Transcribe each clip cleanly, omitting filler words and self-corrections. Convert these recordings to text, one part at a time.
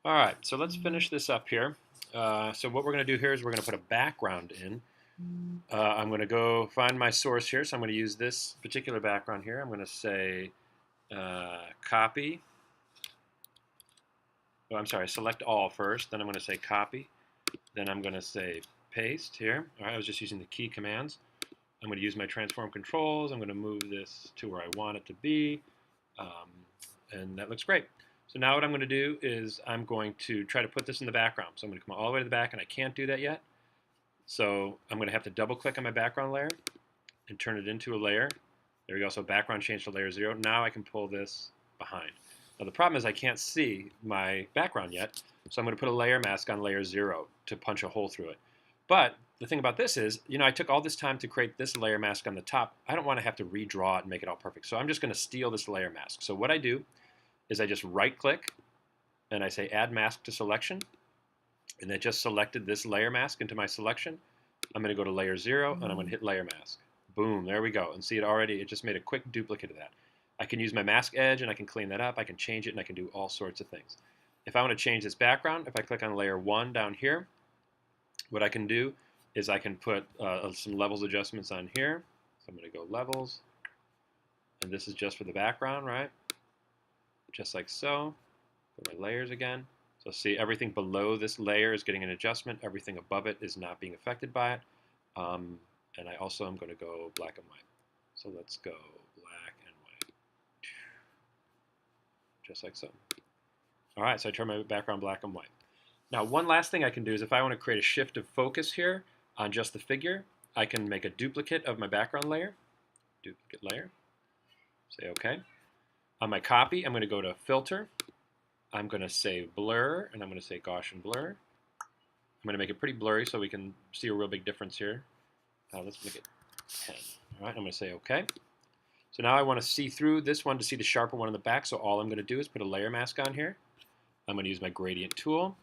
All right, so let's finish this up here. So what we're going to do here is we're going to put a background in. I'm going to go find my source here. So I'm going to use this particular background here. I'm going to say copy. Oh, I'm sorry, select all first. Then I'm going to say copy. Then I'm going to say paste here. All right, I was just using the key commands. I'm going to use my transform controls. I'm going to move this to where I want it to be. And that looks great. So now what I'm going to do is I'm going to try to put this in the background. So I'm going to come all the way to the back, and I can't do that yet. So I'm going to have to double click on my background layer and turn it into a layer. There we go. So background changed to layer 0. Now I can pull this behind. Now the problem is I can't see my background yet, so I'm going to put a layer mask on layer 0 to punch a hole through it. But the thing about this is, I took all this time to create this layer mask on the top. I don't want to have to redraw it and make it all perfect. So I'm just going to steal this layer mask. So what I do is I just right click and I say add mask to selection, and it just selected this layer mask into my selection. I'm going to go to layer 0 and I'm going to hit layer mask. Boom, there we go. And see, it just made a quick duplicate of that. I can use my mask edge and I can clean that up. I can change it and I can do all sorts of things. If I want to change this background, if I click on layer 1 down here, what I can do is I can put some levels adjustments on here. So I'm going to go levels, and this is just for the background, right? Just like so. Put my layers again. So see, everything below this layer is getting an adjustment. Everything above it is not being affected by it. And I also am going to go black and white. So let's go black and white. Just like so. All right, so I turn my background black and white. Now, one last thing I can do is if I want to create a shift of focus here on just the figure, I can make a duplicate of my background layer. Duplicate layer. Say OK. On my copy, I'm going to go to Filter. I'm going to say Blur, and I'm going to say Gaussian Blur. I'm going to make it pretty blurry so we can see a real big difference here. Let's make it 10. All right, I'm going to say OK. So now I want to see through this one to see the sharper one in the back, so all I'm going to do is put a layer mask on here. I'm going to use my gradient tool.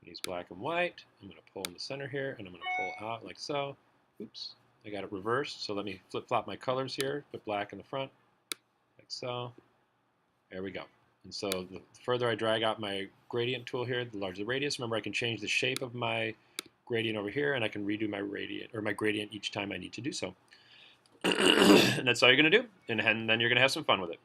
Use black and white. I'm going to pull in the center here, and I'm going to pull out like so. Oops, I got it reversed, so let me flip-flop my colors here. Put black in the front, like so. There we go. And so the further I drag out my gradient tool here, the larger the radius. Remember, I can change the shape of my gradient over here, and I can redo my gradient each time I need to do so. And that's all you're going to do, and then you're going to have some fun with it.